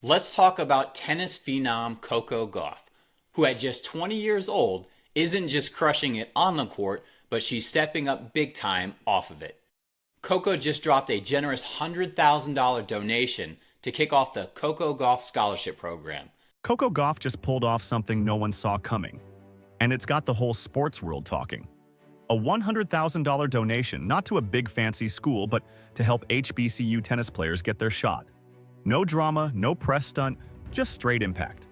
Let's talk about tennis phenom Coco Gauff, who at just 20 years old isn't just crushing it on the court, but she's stepping up big time off of it. Coco just dropped a generous $100,000 donation to kick off the Coco Gauff Scholarship Program. Coco Gauff just pulled off something no one saw coming, and it's got the whole sports world talking. A $100,000 donation, not to a big fancy school, but to help HBCU tennis players get their shot. No drama, no press stunt, just straight impact.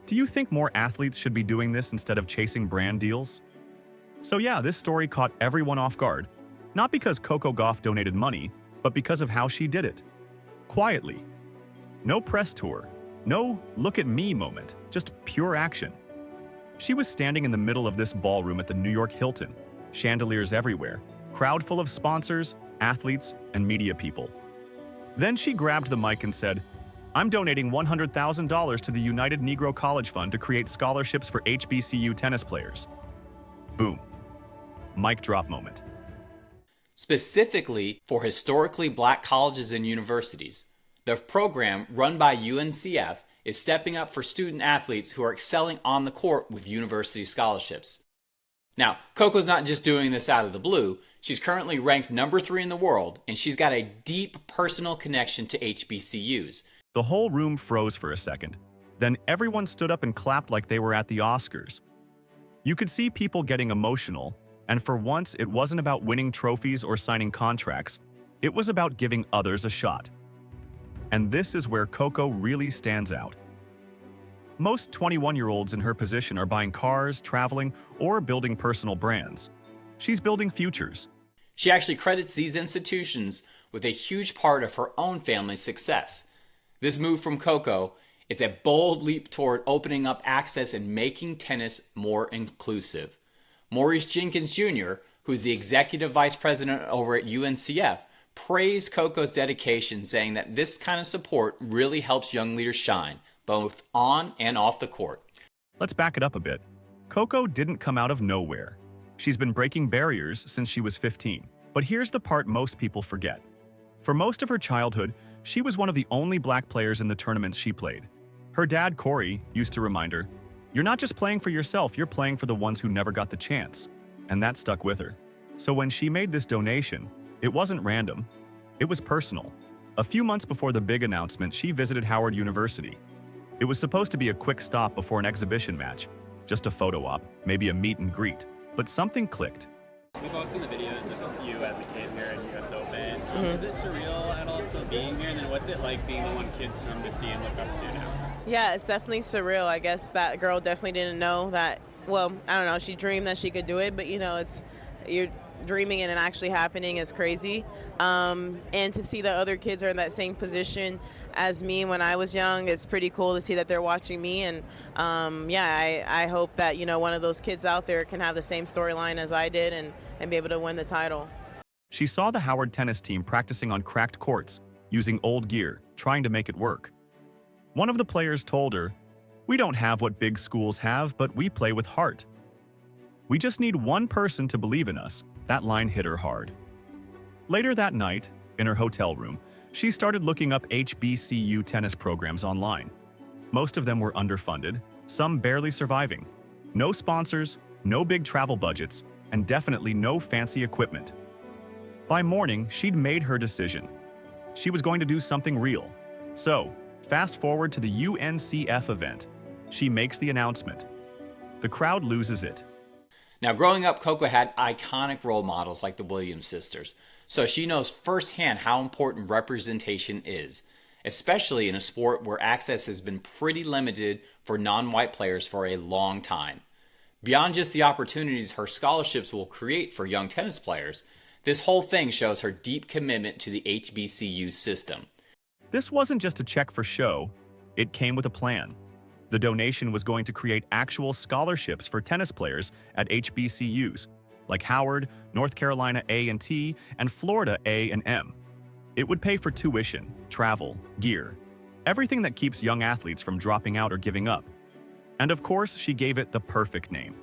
Do you think more athletes should be doing this instead of chasing brand deals? So yeah, this story caught everyone off guard, not because Coco Gauff donated money, but because of how she did it. Quietly. No press tour, no look at me moment, just pure action. She was standing in the middle of this ballroom at the New York Hilton, chandeliers everywhere, crowd full of sponsors, athletes, and media people. Then she grabbed the mic and said, "I'm donating $100,000 to the United Negro College Fund to create scholarships for HBCU tennis players." Boom. Mic drop moment. Specifically for historically black colleges and universities, the program run by UNCF is stepping up for student athletes who are excelling on the court with university scholarships. Now, Coco's not just doing this out of the blue. She's currently ranked number 3 in the world, and she's got a deep personal connection to HBCUs. The whole room froze for a second. Then everyone stood up and clapped like they were at the Oscars. You could see people getting emotional, and for once it wasn't about winning trophies or signing contracts. It was about giving others a shot. And this is where Coco really stands out. Most 21-year-olds in her position are buying cars, traveling, or building personal brands. She's building futures. She actually credits these institutions with a huge part of her own family's success. This move from Coco, it's a bold leap toward opening up access and making tennis more inclusive. Maurice Jenkins Jr., who's the executive vice president over at UNCF, praised Coco's dedication, saying that this kind of support really helps young leaders shine, both on and off the court. Let's back it up a bit. Coco didn't come out of nowhere. She's been breaking barriers since she was 15. But here's the part most people forget. For most of her childhood, she was one of the only black players in the tournaments she played. Her dad, Corey, used to remind her, "You're not just playing for yourself, you're playing for the ones who never got the chance." And that stuck with her. So when she made this donation, it wasn't random. It was personal. A few months before the big announcement, she visited Howard University. It was supposed to be a quick stop before an exhibition match, just a photo op, maybe a meet and greet. But something clicked. We've all seen the videos of you as a kid here at US Open. Is it surreal at all still being here? And then what's it like being the one kids come to see and look up to now? Yeah, it's definitely surreal. I guess that girl definitely didn't know that, well, I don't know, she dreamed that she could do it, but you're dreaming and it actually happening is crazy. And to see that other kids are in that same position as me when I was young, it's pretty cool to see that they're watching me. And I hope that, one of those kids out there can have the same storyline as I did and be able to win the title. She saw the Howard tennis team practicing on cracked courts, using old gear, trying to make it work. One of the players told her, "We don't have what big schools have, but we play with heart. We just need one person to believe in us." That line hit her hard. Later that night, in her hotel room, she started looking up HBCU tennis programs online. Most of them were underfunded, some barely surviving. No sponsors, no big travel budgets, and definitely no fancy equipment. By morning, she'd made her decision. She was going to do something real. So, fast forward to the UNCF event. She makes the announcement. The crowd loses it. Now, growing up, Coco had iconic role models like the Williams sisters, so she knows firsthand how important representation is, especially in a sport where access has been pretty limited for non-white players for a long time. Beyond just the opportunities her scholarships will create for young tennis players, this whole thing shows her deep commitment to the HBCU system. This wasn't just a check for show, it came with a plan. The donation was going to create actual scholarships for tennis players at HBCUs, like Howard, North Carolina A&T, and Florida A&M. It would pay for tuition, travel, gear, everything that keeps young athletes from dropping out or giving up. And of course, she gave it the perfect name,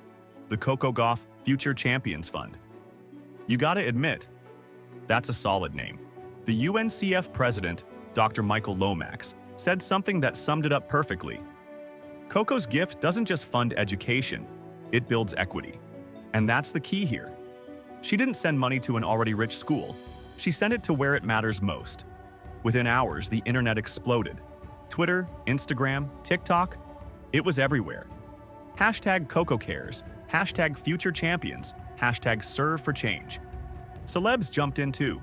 the Coco Gauff Future Champions Fund. You gotta admit, that's a solid name. The UNCF president, Dr. Michael Lomax, said something that summed it up perfectly. Coco's gift doesn't just fund education, it builds equity. And that's the key here. She didn't send money to an already rich school. She sent it to where it matters most. Within hours, the internet exploded. Twitter, Instagram, TikTok, it was everywhere. Hashtag Coco Cares, hashtag Future Champions, hashtag Serve for Change. Celebs jumped in too.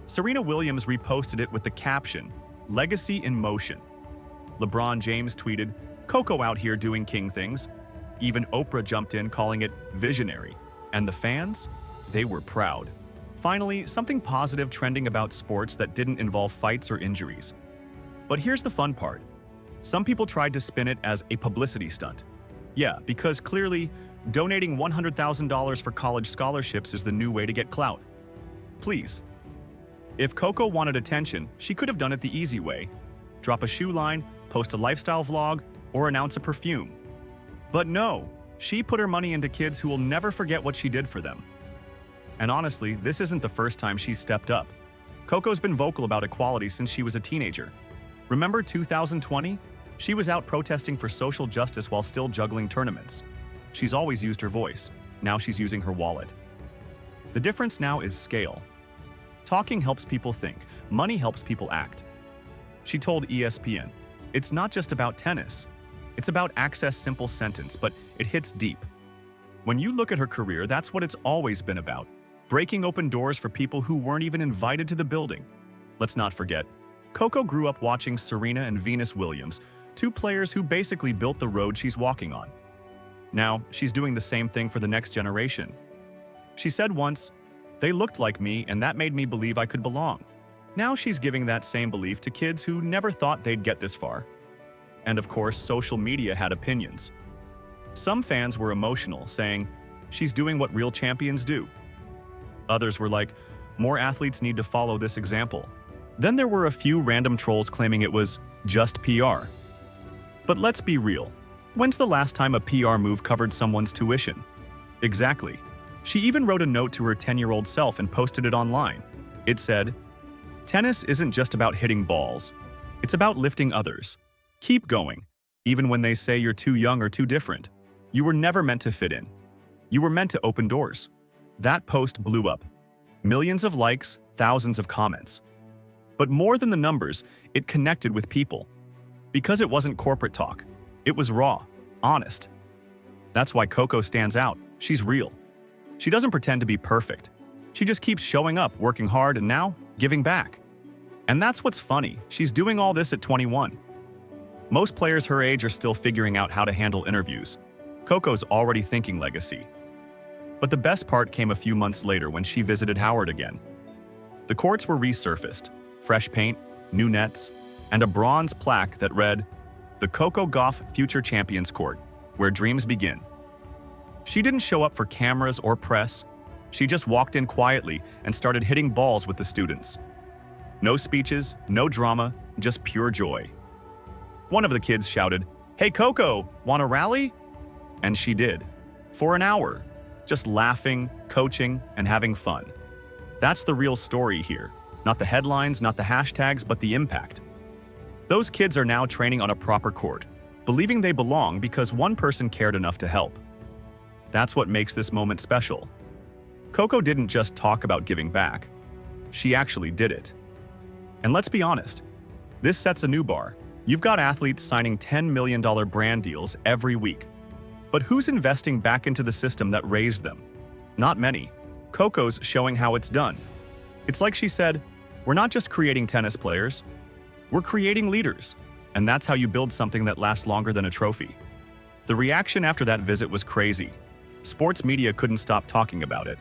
Serena Williams reposted it with the caption, "Legacy in Motion." LeBron James tweeted, "Coco out here doing king things." Even Oprah jumped in calling it visionary. And the fans? They were proud. Finally, something positive trending about sports that didn't involve fights or injuries. But here's the fun part. Some people tried to spin it as a publicity stunt. Yeah, because clearly, donating $100,000 for college scholarships is the new way to get clout. Please. If Coco wanted attention, she could have done it the easy way. Drop a shoe line, post a lifestyle vlog, or announce a perfume. But no, she put her money into kids who will never forget what she did for them. And honestly, this isn't the first time she's stepped up. Coco's been vocal about equality since she was a teenager. Remember 2020? She was out protesting for social justice while still juggling tournaments. She's always used her voice. Now she's using her wallet. The difference now is scale. Talking helps people think. Money helps people act. She told ESPN, "It's not just about tennis. It's about access." Simple sentence, but it hits deep. When you look at her career, that's what it's always been about. Breaking open doors for people who weren't even invited to the building. Let's not forget, Coco grew up watching Serena and Venus Williams, two players who basically built the road she's walking on. Now, she's doing the same thing for the next generation. She said once, "They looked like me and that made me believe I could belong." Now she's giving that same belief to kids who never thought they'd get this far. And of course, social media had opinions. Some fans were emotional, saying, "She's doing what real champions do." Others were like, "More athletes need to follow this example." Then there were a few random trolls claiming it was just PR. But let's be real. When's the last time a PR move covered someone's tuition? Exactly. She even wrote a note to her 10-year-old self and posted it online. It said, "Tennis isn't just about hitting balls. It's about lifting others. Keep going, even when they say you're too young or too different. You were never meant to fit in. You were meant to open doors." That post blew up. Millions of likes, thousands of comments. But more than the numbers, it connected with people. Because it wasn't corporate talk. It was raw, honest. That's why Coco stands out. She's real. She doesn't pretend to be perfect. She just keeps showing up, working hard, and now giving back. And that's what's funny. She's doing all this at 21. Most players her age are still figuring out how to handle interviews. Coco's already thinking legacy. But the best part came a few months later when she visited Howard again. The courts were resurfaced, fresh paint, new nets, and a bronze plaque that read, "The Coco Gauff Future Champions Court, where dreams begin." She didn't show up for cameras or press. She just walked in quietly and started hitting balls with the students. No speeches, no drama, just pure joy. One of the kids shouted, "Hey Coco, want a rally?" And she did. For an hour, just laughing, coaching, and having fun. That's the real story here. Not the headlines, not the hashtags, but the impact. Those kids are now training on a proper court, believing they belong because one person cared enough to help. That's what makes this moment special. Coco didn't just talk about giving back. She actually did it. And let's be honest, this sets a new bar. You've got athletes signing $10 million brand deals every week. But who's investing back into the system that raised them? Not many. Coco's showing how it's done. It's like she said, "We're not just creating tennis players, we're creating leaders." And that's how you build something that lasts longer than a trophy. The reaction after that visit was crazy. Sports media couldn't stop talking about it.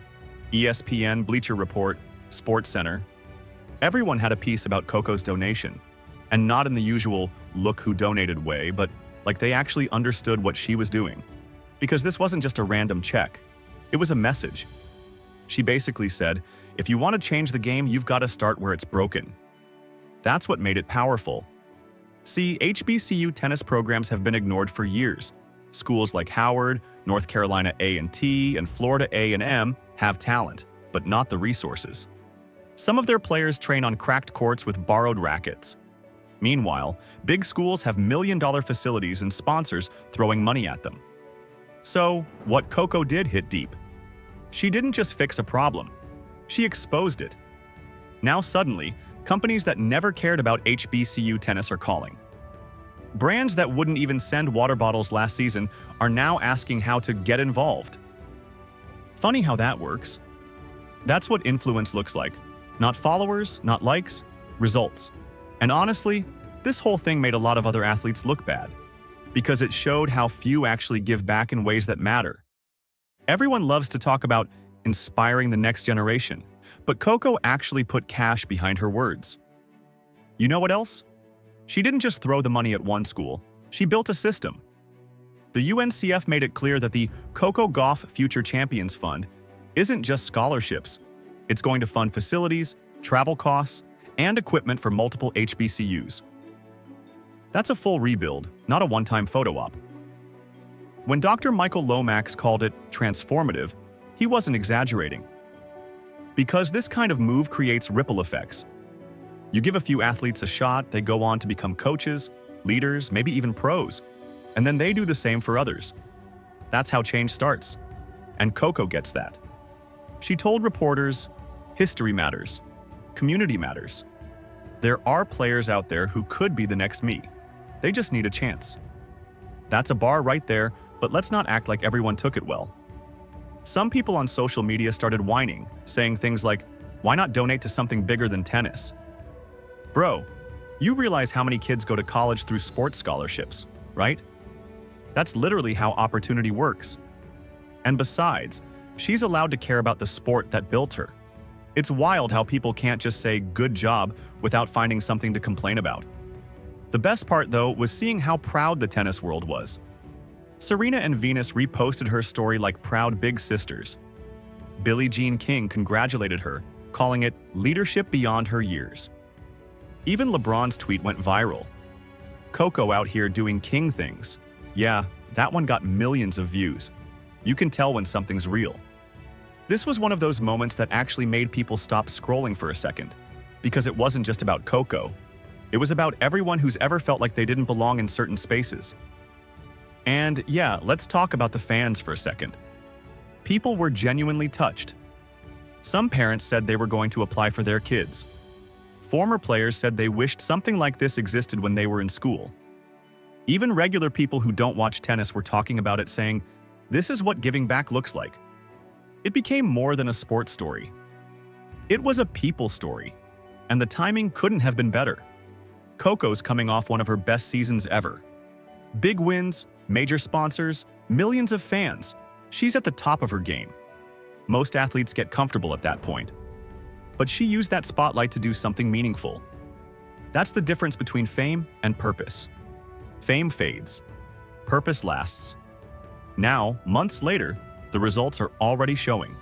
ESPN, Bleacher Report, SportsCenter. Everyone had a piece about Coco's donation. And not in the usual look who donated way, but like they actually understood what she was doing. Because this wasn't just a random check. It was a message. She basically said, if you want to change the game, you've got to start where it's broken. That's what made it powerful. See, HBCU tennis programs have been ignored for years. Schools like Howard, North Carolina A&T, and Florida A&M have talent, but not the resources. Some of their players train on cracked courts with borrowed rackets. Meanwhile, big schools have million-dollar facilities and sponsors throwing money at them. So, what Coco did hit deep. She didn't just fix a problem, she exposed it. Now suddenly, companies that never cared about HBCU tennis are calling. Brands that wouldn't even send water bottles last season are now asking how to get involved. Funny how that works. That's what influence looks like. Not followers, not likes, results. And honestly, this whole thing made a lot of other athletes look bad, because it showed how few actually give back in ways that matter. Everyone loves to talk about inspiring the next generation, but Coco actually put cash behind her words. You know what else? She didn't just throw the money at one school, she built a system. The UNCF made it clear that the Coco Gauff Future Champions Fund isn't just scholarships. It's going to fund facilities, travel costs, and equipment for multiple HBCUs. That's a full rebuild, not a one-time photo op. When Dr. Michael Lomax called it transformative, he wasn't exaggerating. Because this kind of move creates ripple effects. You give a few athletes a shot, they go on to become coaches, leaders, maybe even pros, and then they do the same for others. That's how change starts. And Coco gets that. She told reporters, history matters, community matters. There are players out there who could be the next me. They just need a chance. That's a bar right there, but let's not act like everyone took it well. Some people on social media started whining, saying things like, why not donate to something bigger than tennis? Bro, you realize how many kids go to college through sports scholarships, right? That's literally how opportunity works. And besides, she's allowed to care about the sport that built her. It's wild how people can't just say good job without finding something to complain about. The best part, though, was seeing how proud the tennis world was. Serena and Venus reposted her story like proud big sisters. Billie Jean King congratulated her, calling it leadership beyond her years. Even LeBron's tweet went viral. Coco out here doing king things. Yeah, that one got millions of views. You can tell when something's real. This was one of those moments that actually made people stop scrolling for a second, because it wasn't just about Coco. It was about everyone who's ever felt like they didn't belong in certain spaces. And yeah, let's talk about the fans for a second. People were genuinely touched. Some parents said they were going to apply for their kids. Former players said they wished something like this existed when they were in school. Even regular people who don't watch tennis were talking about it, saying, this is what giving back looks like. It became more than a sports story. It was a people story, and the timing couldn't have been better. Coco's coming off one of her best seasons ever. Big wins, major sponsors, millions of fans. She's at the top of her game. Most athletes get comfortable at that point. But she used that spotlight to do something meaningful. That's the difference between fame and purpose. Fame fades. Purpose lasts. Now, months later, the results are already showing.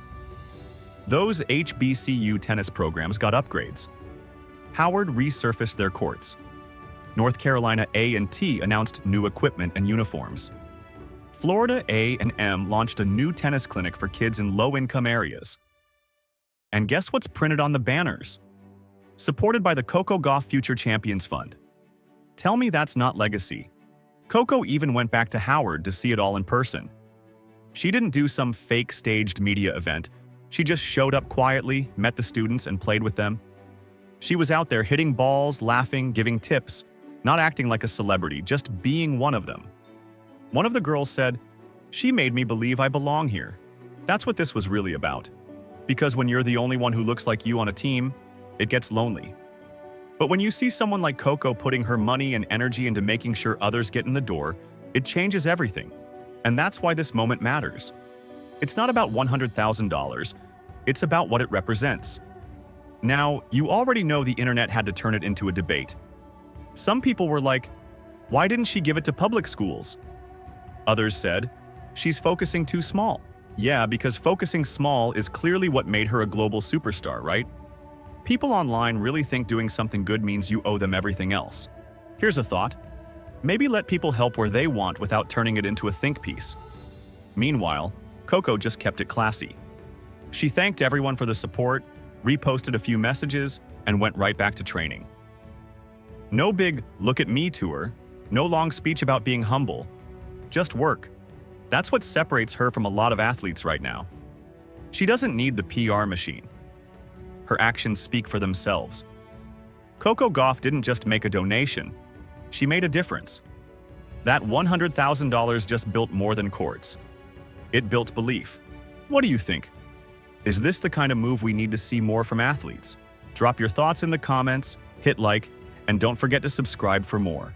Those HBCU tennis programs got upgrades. Howard resurfaced their courts. North Carolina A&T announced new equipment and uniforms. Florida A&M launched a new tennis clinic for kids in low-income areas. And guess what's printed on the banners? Supported by the Coco Gauff Future Champions Fund. Tell me that's not legacy. Coco even went back to Howard to see it all in person. She didn't do some fake staged media event. She just showed up quietly, met the students, and played with them. She was out there hitting balls, laughing, giving tips, not acting like a celebrity, just being one of them. One of the girls said, "She made me believe I belong here." That's what this was really about. Because when you're the only one who looks like you on a team, it gets lonely. But when you see someone like Coco putting her money and energy into making sure others get in the door, it changes everything. And that's why this moment matters. It's not about $100,000, it's about what it represents. Now, you already know the internet had to turn it into a debate. Some people were like, why didn't she give it to public schools? Others said, she's focusing too small. Yeah, because focusing small is clearly what made her a global superstar, right? People online really think doing something good means you owe them everything else. Here's a thought. Maybe let people help where they want without turning it into a think piece. Meanwhile, Coco just kept it classy. She thanked everyone for the support, reposted a few messages, and went right back to training. No big look at me tour, no long speech about being humble. Just work. That's what separates her from a lot of athletes right now. She doesn't need the PR machine. Her actions speak for themselves. Coco Gauff didn't just make a donation, she made a difference. That $100,000 just built more than courts. It built belief. What do you think? Is this the kind of move we need to see more from athletes? Drop your thoughts in the comments, hit like, and don't forget to subscribe for more.